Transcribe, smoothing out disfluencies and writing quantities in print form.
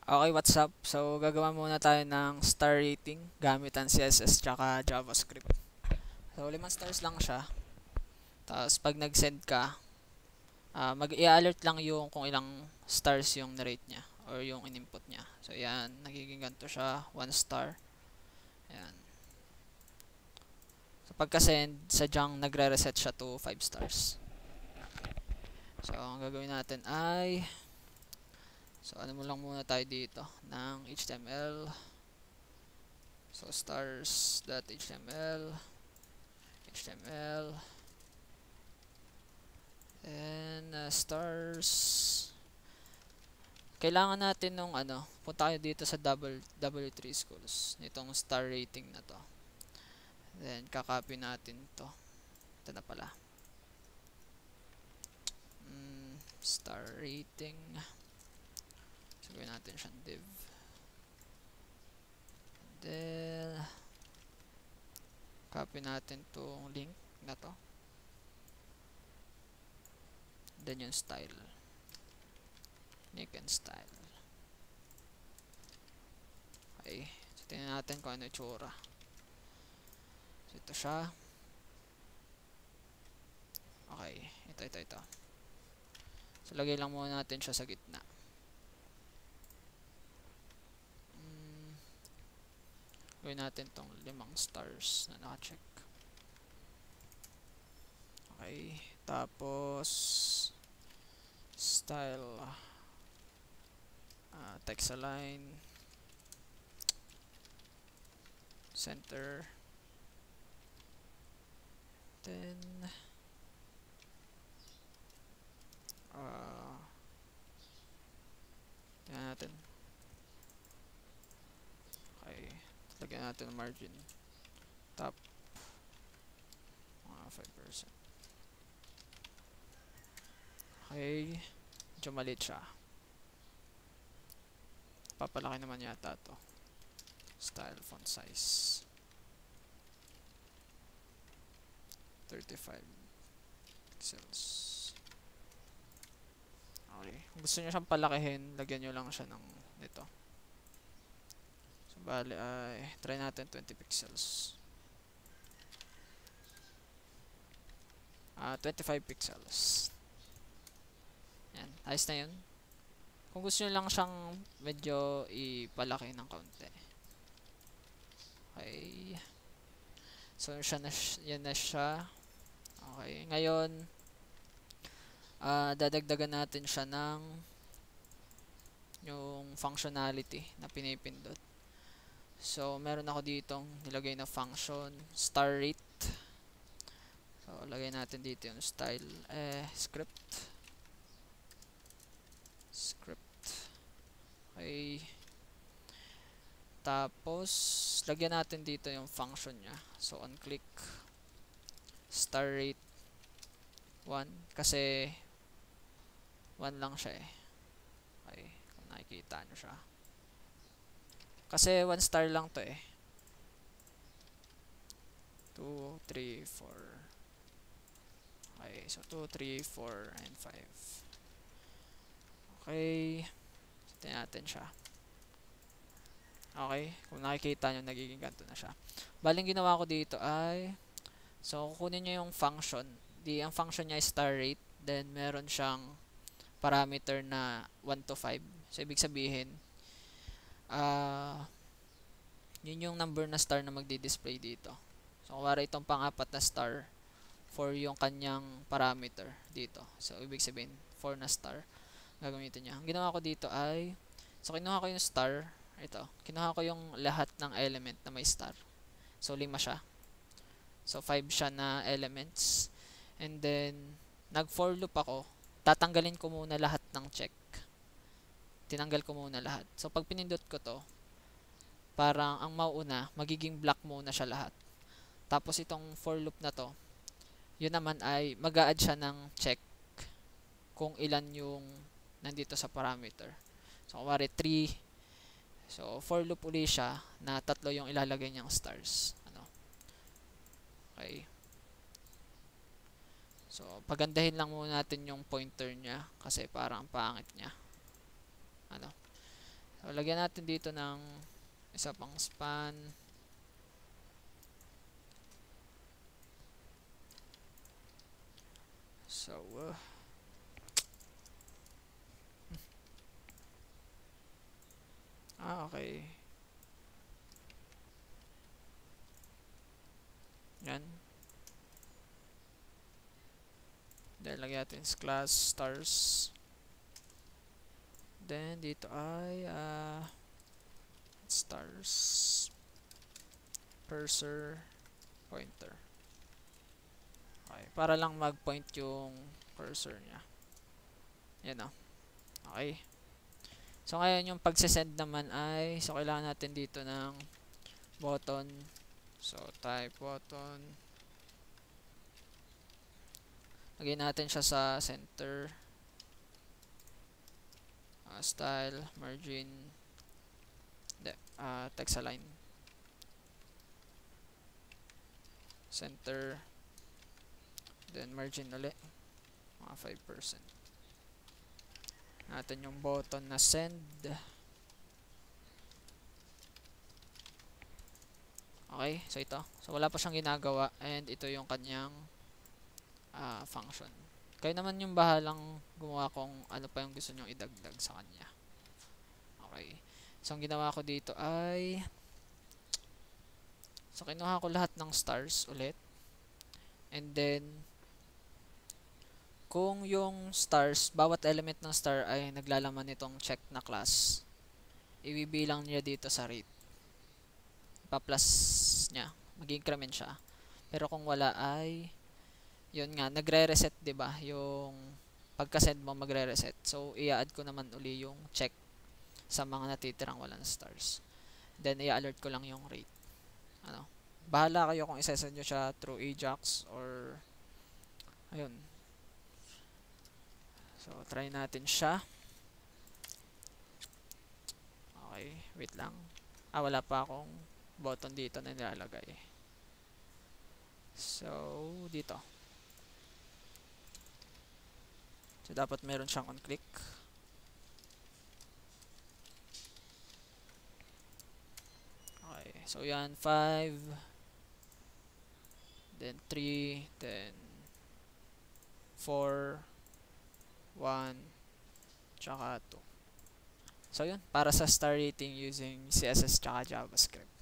Okay, what's up? So, gagawa muna tayo ng star rating gamit ang CSS tsaka JavaScript. So, 5 stars lang siya. Tapos, pag nag-send ka, mag-i-alert lang yung kung ilang stars yung na-rate niya or yung in-input niya. So, yan. Nagiging ganito siya. 1 star. Yan. So, pagka-send, sadyang nagre-reset siya to 5 stars. So, ang gagawin natin ay so, ano mo lang muna tayo dito ng HTML. So, stars.html HTML and stars. Kailangan natin nung punta kayo dito sa W3 schools nitong star rating na to. Then kakopy natin to. Ito na pala. Star rating. So gawin natin siyang div. Then copy natin tong link na to. Then yung style. Link and style. Okay. So tingnan natin kung ano yung tsura. So ito siya. Okay. Ito. So lagay lang muna natin siya sa gitna. Gawin natin tong 5 stars na naka-check. Okay. Tapos style text align center, then tingnan natin. Okay, lagyan natin ng margin top mga 5%. Okay, medyo maliit siya. Papalaki naman yata to. Style font size 35 pixels. Okay, kung gusto nyo siyang palakihin, lagyan nyo lang siya ng nito. So bali ay try natin 20 pixels. 25 pixels. Yan, ayos na yun. Kung gusto nyo lang siyang medyo ipalaki ng kaunti. Okay. So, yan na siya. Okay. Ngayon, dadagdagan natin siya ng yung functionality na pinipindot. So, meron ako ditong nilagay na function, star rate. So, lagay natin dito yung style, script. Okay. Tapos, lagyan natin dito yung function niya. So, on click, star rate 1. Kasi, 1 lang siya eh. Okay. Kung nakikita nyo siya. Kasi, 1 star lang to eh. 2, 3, 4. Okay. So, 2, 3, 4, and 5. Okay. Tingnan natin siya. Okay, kung nakikita nyo, nagiging ganito na siya. Baling ginawa ko dito ay, so kukunin nyo yung function. Ang function niya is star rate. Then, meron siyang parameter na 1 to 5. So, ibig sabihin, yun yung number na star na magdi-display dito. So, kung wala itong pang-apat na star for yung kanyang parameter dito. So, ibig sabihin, 4 na star gagamitin niya. Ang ginawa ko dito ay, so kinuha ko yung star. Ito, kinuha ko yung lahat ng element na may star. So, 5 siya. So, 5 siya na elements. And then, nag-for loop ako. Tatanggalin ko muna lahat ng check. Tinanggal ko muna lahat. So, pag pinindot ko to, parang ang mauuna, magiging black muna siya lahat. Tapos, itong for loop na to, yun naman ay mag-a-add siya ng check kung ilan yung nandito sa parameter. So, kumari 3. So, for loop uli siya na 3 yung ilalagay niyang stars. Okay. So, pagandahin lang muna natin yung pointer niya kasi parang pangit niya. So, lagyan natin dito ng isa pang span. So, okay. Yan. Then, lagyan natin class stars. Then, dito ay stars cursor pointer. Okay, para lang mag-point yung cursor niya. Yan o. Okay. So, ngayon yung pagsesend naman ay, so, kailangan natin dito ng button. So, type button. Lagyan natin siya sa center. Style, margin, text align. Center. Then, margin ulit. Mga 5%. Natin yung button na send. Okay, so ito. So, wala pa siyang ginagawa. And ito yung kanyang function. Kayo naman yung bahalang gumawa kung ano pa yung gusto nyo idagdag sa kanya. Okay. So, ang ginawa ko dito ay so, kinuha ko lahat ng stars ulit. And then, kung yung stars, bawat element ng star ay naglalaman nitong check na class, ibibilang niya dito sa rate. Pa-plus niya. Mag-increment siya. Pero kung wala ay yun nga, nagre-reset, 'di ba? Yung pagka-send mo magre-reset. So, i-add ko naman uli yung check sa mga natitirang walang stars. Then, i-alert ko lang yung rate. Ano? Bahala kayo kung isa-send nyo siya through Ajax or ayun. So, try natin siya. Okay, wait lang. Wala pa akong button dito na nilalagay. So, dito. So, dapat meron siyang on-click. Okay. So, yan. 5. Then, 3. Then, 4. 1. Tsaka 2. So, yun. Para sa star rating using CSS tsaka JavaScript.